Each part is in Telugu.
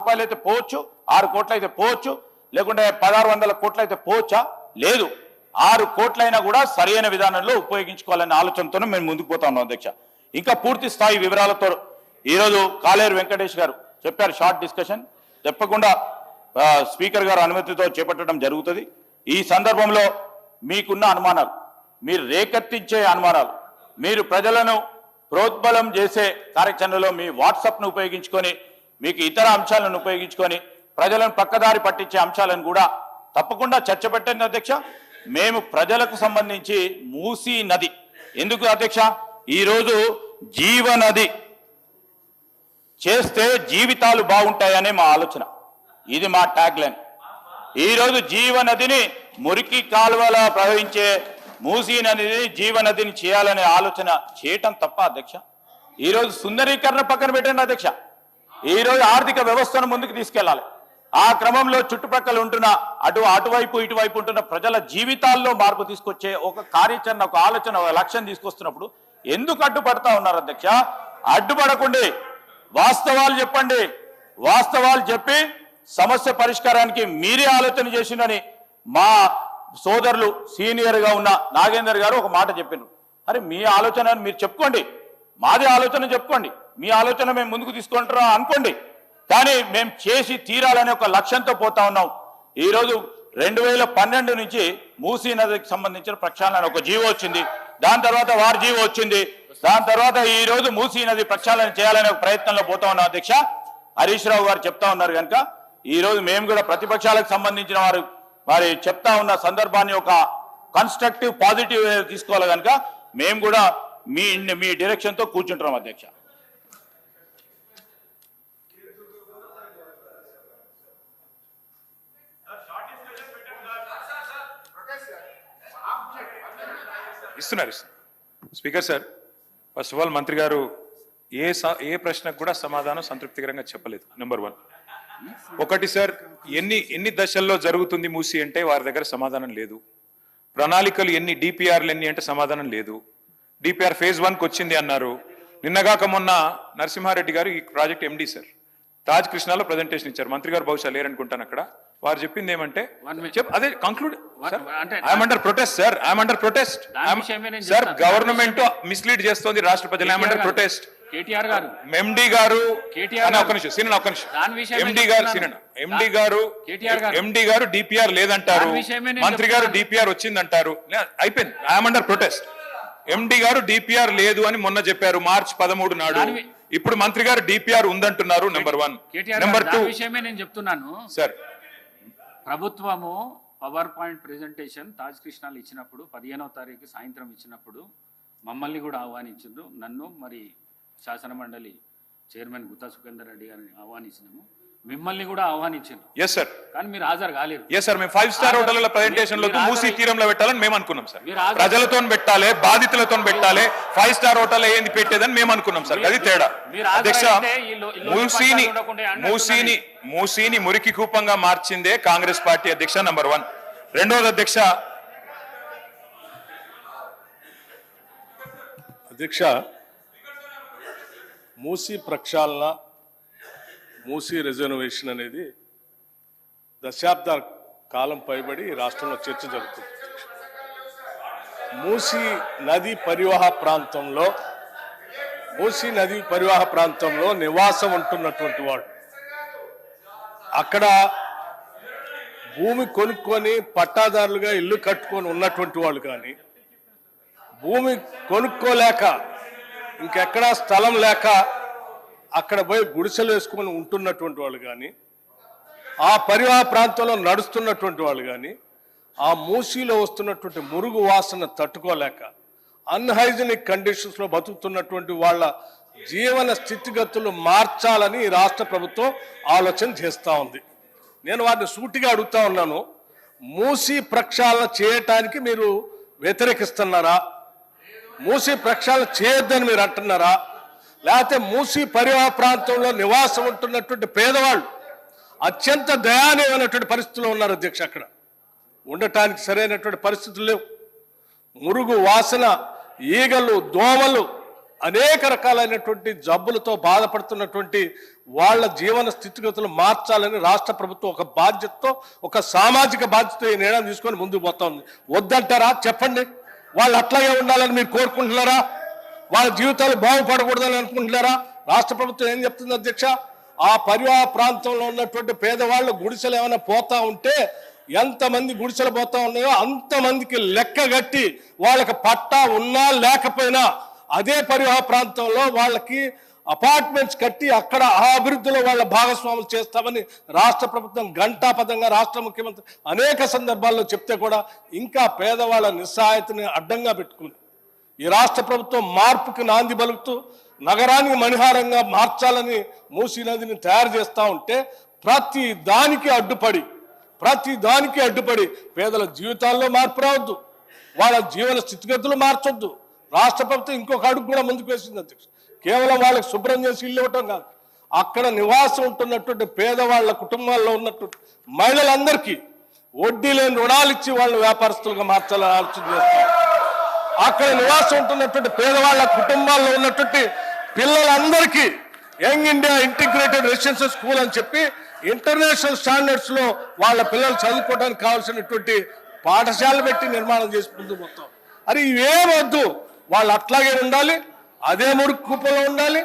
రూపాయలు అయితే పోవచ్చు, 6 కోట్లు అయితే పోవచ్చు, లేకుంటే 1600 కోట్లు అయితే పోవచ్చా? లేదు, 6 కోట్లైనా కూడా సరైన విధానంలో ఉపయోగించుకోవాలనే ఆలోచనతోనే మేము ముందుకు పోతా ఉన్నాం అధ్యక్ష. ఇంకా పూర్తి స్థాయి వివరాలతో ఈరోజు కాలేరు వెంకటేష్ గారు చెప్పారు, షార్ట్ డిస్కషన్ తప్పకుండా స్పీకర్ గారు అనుమతితో చేపట్టడం జరుగుతుంది. ఈ సందర్భంలో మీకున్న అనుమానాలు, మీరు రేకెత్తించే అనుమానాలు, మీరు ప్రజలను ప్రోద్బలం చేసే కార్యాచరణలో మీ వాట్సాప్ను ఉపయోగించుకొని, మీకు ఇతర అంశాలను ఉపయోగించుకొని ప్రజలను పక్కదారి పట్టించే అంశాలను కూడా తప్పకుండా చర్చ పెట్టండి అధ్యక్ష. మేము ప్రజలకు సంబంధించి మూసీ నది ఎందుకు అధ్యక్ష, ఈరోజు జీవనది చేస్తే జీవితాలు బాగుంటాయనే మా ఆలోచన, ఇది మా ట్యాగ్ లైన్. ఈరోజు జీవనదిని మురికి కాలువలా ప్రవహించే మూసీ నదిని జీవనదిని చేయాలనే ఆలోచన చేయటం తప్ప అధ్యక్ష. ఈరోజు సుందరీకరణ పక్కన పెట్టండి అధ్యక్ష, ఈరోజు ఆర్థిక వ్యవస్థను ముందుకు తీసుకెళ్లాలి. ఆ క్రమంలో చుట్టుపక్కల ఉంటున్న అటువైపు ఇటువైపు ఉంటున్న ప్రజల జీవితాల్లో మార్పు తీసుకొచ్చే ఒక కార్యాచరణ, ఒక ఆలోచన, ఒక లక్ష్యం తీసుకొస్తున్నప్పుడు ఎందుకు అడ్డుపడతా ఉన్నారు అధ్యక్ష? అడ్డుపడకండి, వాస్తవాలు చెప్పండి. వాస్తవాలు చెప్పి సమస్య పరిష్కారానికి మీరే ఆలోచన చేసిందని మా సోదరులు సీనియర్గా ఉన్న నాగేందర్ గారు ఒక మాట చెప్పారు. అరే మీ ఆలోచన మీరు చెప్పుకోండి, మాది ఆలోచన చెప్పుకోండి, మీ ఆలోచన మేము ముందుకు తీసుకుంటారా అనుకోండి, కానీ మేము చేసి తీరాలనే ఒక లక్ష్యంతో పోతా ఉన్నాం. ఈరోజు 2012 నుంచి మూసీ నదికి సంబంధించిన ప్రక్షాళన ఒక జీవో వచ్చింది, దాని తర్వాత వారి జీవో వచ్చింది, దాని తర్వాత ఈ రోజు మూసీ నది ప్రక్షాళన చేయాలనే ఒక ప్రయత్నంలో పోతా ఉన్నాం అధ్యక్ష. హరీష్ రావు గారు చెప్తా ఉన్నారు కనుక ఈ రోజు మేము కూడా ప్రతిపక్షాలకు సంబంధించిన వారి చెప్తా ఉన్న సందర్భాన్ని ఒక కన్స్ట్రక్టివ్ పాజిటివ్ తీసుకోవాలి కనుక మేము కూడా మీ డైరెక్షన్తో కూర్చుంటున్నాం అధ్యక్ష. ఇస్తున్నారు speaker sir. First of all మంత్రి గారు ఏ ప్రశ్నకు కూడా సమాధానం సంతృప్తికరంగా చెప్పలేదు. నెంబర్ 1. ఒకటి సార్, ఎన్ని దశల్లో జరుగుతుంది మూసి అంటే వారి దగ్గర సమాధానం లేదు. ప్రణాళికలు ఎన్ని, డిపిఆర్లు ఎన్ని అంటే సమాధానం లేదు. డిపిఆర్ ఫేజ్ 1కి వచ్చింది అన్నారు. నిన్నగాక మొన్న నరసింహారెడ్డి గారు ఈ ప్రాజెక్ట్ ఎండి సార్ తాజ్ కృష్ణాలో ప్రజెంటేషన్ ఇచ్చారు. మంత్రి గారు బహుశా లేరనుకుంటాను అక్కడ. వారు చెప్పింది ఏమంటే అదే conclude, I'm under protest sir, I'm under protest sir. Government mislead చేస్తోంది రాష్ట్ర ప్రజలు, ఐఎమ్ అండర్ ప్రొటెస్ట్. ఎండి గారు ఎండి గారు డిపిఆర్ లేదంటారు, మంత్రి గారు డిపిఆర్ వచ్చిందంటారు. అయిపోయింది, ఐఎమ్ అండర్ ప్రొటెస్ట్. ఎండి గారు డిపిఆర్ లేదు అని మొన్న చెప్పారు మార్చి 13 నాడు. ఇప్పుడు మంత్రి గారు డిపిఆర్ ఉందంటున్నారు. నెంబర్ 1. నెంబర్ 2 విషయమే నేను చెప్తున్నాను సార్. ప్రభుత్వము పవర్ పాయింట్ ప్రెజెంటేషన్ తాజ్ కృష్ణాలు ఇచ్చినప్పుడు 15వ తారీఖు సాయంత్రం ఇచ్చినప్పుడు మమ్మల్ని కూడా ఆహ్వానించారు. నన్ను మరి శాసన మండలి చైర్మన్ గుత్తా సుఖేందర్ రెడ్డి గారిని ఆహ్వానించినాము, మిమ్మల్ని కూడా ఆహ్వానించారు. Yes sir. కానీ మీరు హాజరు కాలేరు. Yes sir. మేము 5 స్టార్ హోటళ్ల ప్రెజెంటేషన్ లో మూసీ తీరంలో పెట్టాలని మేము అనుకున్నాం సార్. ప్రజలతో పెట్టాలి, బాధితులతో పెట్టాలి, 5 స్టార్ హోటల్ ఏంది పెట్టేదని మేము అనుకున్నాం సార్. అది తేడా అధ్యక్ష. మూసీని మురికి కూపంగా మార్చిందే కాంగ్రెస్ పార్టీ అధ్యక్ష. నెంబర్ 1. రెండోది అధ్యక్ష, మూసీ ప్రక్షాళన, మూసీ రిజర్వేషన్ అనేది దశాబ్ద కాలం పైబడి రాష్ట్రంలో చర్చ జరుగుతుంది. మూసీ నది పరివాహ ప్రాంతంలో నివాసం ఉంటున్నటువంటి వాడు, అక్కడ భూమి కొనుక్కొని పట్టాదారులుగా ఇల్లు కట్టుకొని ఉన్నటువంటి వాళ్ళు కానీ, భూమి కొనుక్కోలేక ఇంకెక్కడా స్థలం లేక అక్కడ పోయి గుడిసెలు వేసుకొని ఉంటున్నటువంటి వాళ్ళు కానీ, ఆ పరివాహ ప్రాంతంలో నడుస్తున్నటువంటి వాళ్ళు కానీ, ఆ మూసీలో వస్తున్నటువంటి మురుగు వాసన తట్టుకోలేక అన్హైజీనిక్ కండిషన్స్లో బతుకుతున్నటువంటి వాళ్ళ జీవన స్థితిగతులు మార్చాలని రాష్ట్ర ప్రభుత్వం ఆలోచన చేస్తూ ఉంది. నేను వారిని సూటిగా అడుగుతా ఉన్నాను, మూసీ ప్రక్షాళన చేయటానికి మీరు వ్యతిరేకిస్తున్నారా? మూసీ ప్రక్షాళన చేయొద్దని మీరు అంటున్నారా? లేకపోతే మూసీ పరివాహ ప్రాంతంలో నివాసం ఉంటున్నటువంటి పేదవాళ్ళు అత్యంత దయానీయమైనటువంటి పరిస్థితుల్లో ఉన్నారు అధ్యక్ష. అక్కడ ఉండటానికి సరైనటువంటి పరిస్థితులు లేవు. మురుగు వాసన, ఈగలు, దోమలు, అనేక రకాలైనటువంటి జబ్బులతో బాధపడుతున్నటువంటి వాళ్ళ జీవన స్థితిగతులు మార్చాలని రాష్ట్ర ప్రభుత్వం ఒక బాధ్యతతో, ఒక సామాజిక బాధ్యత ఈ నిర్ణయం తీసుకొని ముందుకు పోతుంది. వద్దంటారా? చెప్పండి. వాళ్ళు అట్లాగే ఉండాలని మీరు కోరుకుంటున్నారా? వాళ్ళ జీవితాలు బాగుపడకూడదని అనుకుంటున్నారా? రాష్ట్ర ప్రభుత్వం ఏం చెప్తుంది అధ్యక్ష? ఆ పరివాహ ప్రాంతంలో ఉన్నటువంటి పేదవాళ్ళు గుడిసెలు ఏమైనా పోతా ఉంటే, ఎంతమంది గుడిసెలు పోతా ఉన్నాయో అంతమందికి లెక్క కట్టి వాళ్ళకి పట్టా ఉన్నా లేకపోయినా అదే పరివాహ ప్రాంతంలో వాళ్ళకి అపార్ట్మెంట్స్ కట్టి అక్కడ ఆ అభివృద్ధిలో వాళ్ళ భాగస్వాములు చేస్తామని రాష్ట్ర ప్రభుత్వం ఘంటాపథంగా రాష్ట్ర ముఖ్యమంత్రి అనేక సందర్భాల్లో చెప్తే కూడా ఇంకా పేదవాళ్ళ నిస్సహాయతని అడ్డంగా పెట్టుకుంది. ఈ రాష్ట్ర ప్రభుత్వం మార్పుకి నాంది పలుకుతూ నగరాన్ని మణిహారంగా మార్చాలని మూసీ నదిని తయారు చేస్తూ ఉంటే ప్రతి దానికి అడ్డుపడి పేదల జీవితాల్లో మార్పు రావద్దు, వాళ్ళ జీవన స్థితిగతులు మార్చొద్దు. రాష్ట్ర ప్రభుత్వం ఇంకొక అడుగు కూడా ముందుకు వేసింది అధ్యక్ష. కేవలం వాళ్ళకి శుభ్రం చేసి ఇల్లు ఇవ్వటం కాదు, అక్కడ నివాసం ఉంటున్నటువంటి పేదవాళ్ళ కుటుంబాల్లో ఉన్నటువంటి మహిళలందరికీ వడ్డీ లేని రుణాలు ఇచ్చి వాళ్ళు వ్యాపారస్తులుగా మార్చాలని ఆలోచన చేస్తారు. అక్కడ నివాసం ఉంటున్నటువంటి పేదవాళ్ళ కుటుంబాల్లో ఉన్నటువంటి పిల్లలందరికీ young India integrated residential school అని చెప్పి ఇంటర్నేషనల్ స్టాండర్డ్స్ లో వాళ్ళ పిల్లలు చదువుకోవడానికి కావాల్సినటువంటి పాఠశాలలు పెట్టి నిర్మాణం చేసి ముందు మొత్తం. అది ఇవేమొద్దు, వాళ్ళు అట్లాగే ఉండాలి, అదే మురికి కుప్పలో ఉండాలి,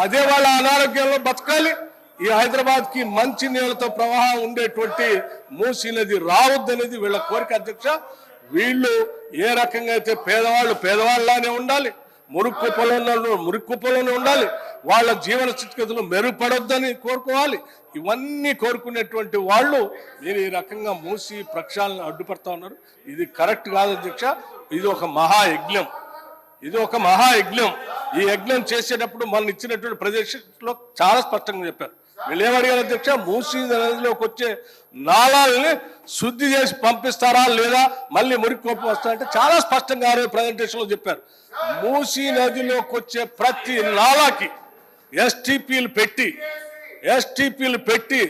అదే వాళ్ళ అనారోగ్యంలో బతకాలి. ఈ హైదరాబాద్ కి మంచి నీళ్లతో ప్రవాహం ఉండేటువంటి మూసీ నది రావద్దనేది వీళ్ళ కోరిక అధ్యక్ష. వీళ్ళు ఏ రకంగా అయితే పేదవాళ్ళు పేదవాళ్ళలానే ఉండాలి, మురికి కుప్పలోనే ఉండాలి, వాళ్ళ జీవన స్థితిగతులు మెరుగుపడొద్దని కోరుకోవాలి. ఇవన్నీ కోరుకునేటువంటి వాళ్ళు మీరు ఈ రకంగా మూసి ప్రక్షాళన అడ్డుపడతా ఉన్నారు. ఇది కరెక్ట్ కాదు అధ్యక్ష. ఇది ఒక మహాయజ్ఞం. ఈ యజ్ఞం చేసేటప్పుడు మనం ఇచ్చినటువంటి ప్రదేశంలో చాలా స్పష్టంగా చెప్పారు. వీళ్ళు ఏమడిగారు అధ్యక్ష? మూసీ నదిలోకి వచ్చే నాళాలని శుద్ధి చేసి పంపిస్తారా లేదా మళ్ళీ మురికి కోపం వస్తారంటే చాలా స్పష్టంగా ఆ రోజు ప్రజెంటేషన్ లో చెప్పారు. మూసీ నదిలోకి వచ్చే ప్రతి నాళాకి ఎస్టీపీలు పెట్టి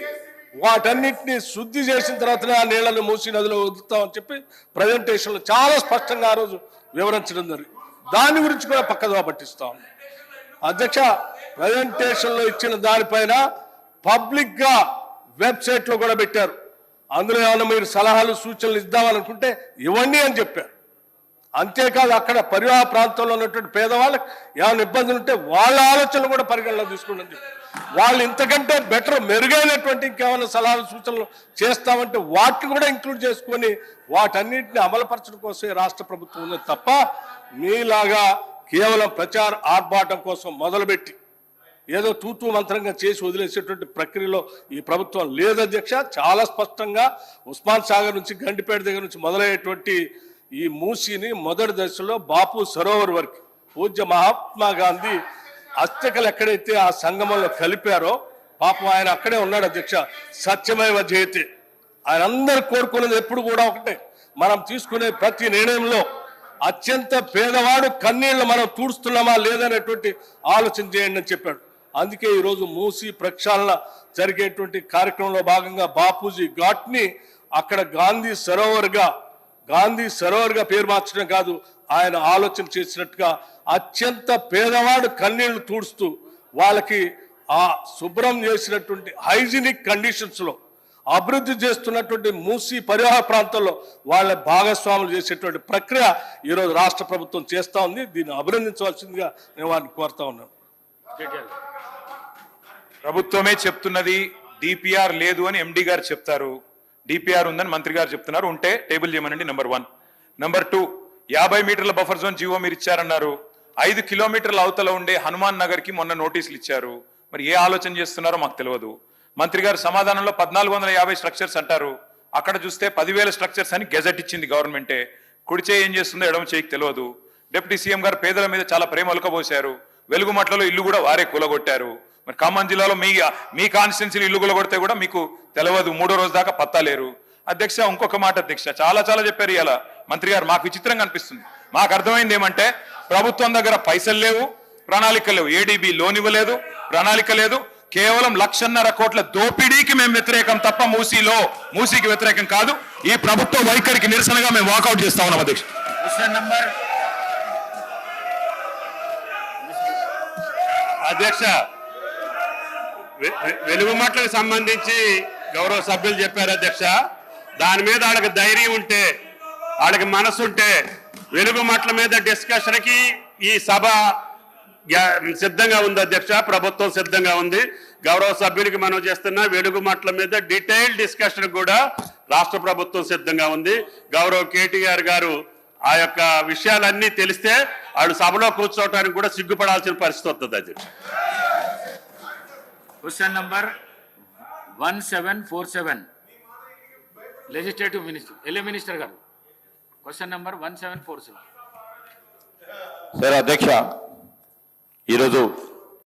వాటన్నిటిని శుద్ధి చేసిన తర్వాతనే ఆ నీళ్లను మూసీ నదిలో వదులుతామని చెప్పి ప్రజెంటేషన్ లో చాలా స్పష్టంగా ఆ రోజు వివరించడం జరిగింది. దాని గురించి కూడా పక్కదోవ పట్టిస్తా ఉన్నాం అధ్యక్ష. ప్రజెంటేషన్ లో ఇచ్చిన దానిపైన పబ్లిక్ గా వెబ్సైట్ లో కూడా పెట్టారు. అందులో ఏమైనా మీరు సలహాలు సూచనలు ఇద్దామనుకుంటే ఇవ్వండి అని చెప్పారు. అంతేకాదు అక్కడ పరివాహ ప్రాంతంలో ఉన్నటువంటి పేదవాళ్ళకి ఏమైనా ఇబ్బందులు ఉంటే వాళ్ళ ఆలోచనలు కూడా పరిగణలో తీసుకోండి అని చెప్పి, వాళ్ళు ఇంతకంటే బెటర్ మెరుగైనటువంటి ఇంకేమైనా సలహాలు సూచనలు చేస్తామంటే వాటిని కూడా ఇంక్లూడ్ చేసుకొని వాటన్నిటిని అమలుపరచడం కోసమే రాష్ట్ర ప్రభుత్వం ఉంది తప్ప మీలాగా కేవలం ప్రచార ఆర్భాటం కోసం మొదలుపెట్టి ఏదో తూతూ మంత్రంగా చేసి వదిలేసేటువంటి ప్రక్రియలో ఈ ప్రభుత్వం లేదు అధ్యక్ష. చాలా స్పష్టంగా ఉస్మాన్ సాగర్ నుంచి గండిపేట దగ్గర నుంచి మొదలయ్యేటువంటి ఈ మూసీని మొదటి దశలో బాపు సరోవర్ వరకు పూజ్య మహాత్మా గాంధీ అస్తికలు ఎక్కడైతే ఆ సంగమంలో కలిపారో పాపం ఆయన అక్కడే ఉన్నాడు అధ్యక్ష. సత్యమేవ జయతే. ఆయన అందరు కోరుకునేది ఎప్పుడు కూడా ఒకటే, మనం తీసుకునే ప్రతి నిర్ణయంలో అత్యంత పేదవాడు కన్నీళ్లు మనం తూడుస్తున్నామా లేదనేటువంటి ఆలోచన చేయండి అని చెప్పాడు. అందుకే ఈరోజు మూసీ ప్రక్షాళన జరిగేటువంటి కార్యక్రమంలో భాగంగా బాపూజీ ఘాట్ ని అక్కడ గాంధీ సరోవర్ గా పేరు మార్చడం కాదు, ఆయన ఆలోచన చేసినట్టుగా అత్యంత పేదవాడు కన్నీళ్లు తూడుస్తూ వాళ్ళకి ఆ శుభ్రం చేసినటువంటి హైజీనిక్ కండిషన్స్ లో అభివృద్ధి చేస్తున్నటువంటి మూసీ పరివాహ ప్రాంతంలో వాళ్ళ భాగస్వాములు చేసేటువంటి ప్రక్రియ ఈరోజు రాష్ట్ర ప్రభుత్వం చేస్తా ఉంది. దీన్ని అభినందించవలసిందిగా నేను వారిని కోరుతా ఉన్నాను. ప్రభుత్వమే చెప్తున్నది డిపిఆర్ లేదు అని ఎండి గారు చెప్తారు, డిపిఆర్ ఉందని మంత్రి గారు చెప్తున్నారు. ఉంటే టేబుల్ చేయమనండి. నెంబర్ 1. నెంబర్ 2, 50 మీటర్ల బఫర్ జోన్ జీవో మీరు ఇచ్చారన్నారు. 5 కిలోమీటర్ల అవతల ఉండే హనుమాన్ నగర్ కి మొన్న నోటీసులు ఇచ్చారు. మరి ఏ ఆలోచన చేస్తున్నారో మాకు తెలియదు. మంత్రి గారు సమాధానంలో 1450 స్ట్రక్చర్స్ అంటారు, అక్కడ చూస్తే 10,000 స్ట్రక్చర్స్ అని గెజెట్ ఇచ్చింది గవర్నమెంటే. కుడి చేయి ఏం చేస్తుందో ఎడమ చేయికి తెలియదు. డిప్యూటీ సీఎం గారు పేదల మీద చాలా ప్రేమ ఒలకబోశారు. వెలుగుమట్లలో ఇల్లు కూడా వారే కూలగొట్టారు. మరి ఖమ్మం జిల్లాలో మీ కాన్స్టిట్యున్సీలు ఇల్లు కూలగొడితే కూడా మీకు తెలియదు. 3వ రోజు దాకా పత్తాలేరు. అధ్యక్ష ఇంకొక మాట అధ్యక్ష, చాలా చెప్పారు ఇలా మంత్రి గారు. మాకు విచిత్రంగా అనిపిస్తుంది. మాకు అర్థమైంది ఏమంటే ప్రభుత్వం దగ్గర పైసలు లేవు, ప్రణాళిక లేవు. ఏడీబీ లోన్ ఇవ్వలేదు, ప్రణాళిక లేదు. కేవలం 1,50,000 కోట్ల దోపిడీకి మేము వ్యతిరేకం తప్ప మూసీకి వ్యతిరేకం కాదు. ఈ ప్రభుత్వ వైఖరికి నిరసనగా మేము వాకౌట్ చేస్తా ఉన్నాం అధ్యక్ష. వెలుగుమట్లకు సంబంధించి గౌరవ సభ్యులు చెప్పారు అధ్యక్ష. దాని మీద వాళ్ళకి ధైర్యం ఉంటే, వాళ్ళకి మనసు ఉంటే వెలుగుమట్ల మీద డిస్కషన్ కి ఈ సభ సిద్ధంగా ఉంది అధ్యక్ష. ప్రభుత్వం సిద్ధంగా ఉంది. గౌరవ సభ్యులకి మనం చేస్తున్న వెలుగుమట్ల మీద డీటెయిల్ డిస్కషన్ కూడా రాష్ట్ర ప్రభుత్వం సిద్ధంగా ఉంది. గౌరవ కేటీఆర్ గారు ఆ యొక్క విషయాలన్నీ తెలిస్తే వాళ్ళు సభలో కూర్చోవడానికి కూడా సిగ్గుపడాల్సిన పరిస్థితి వస్తుంది అధ్యక్ష. Question number 1747 legislative minister LA minister గారు. క్వశ్చన్ నంబర్ 1747. సార్ అధ్యక్ష, ఈరోజు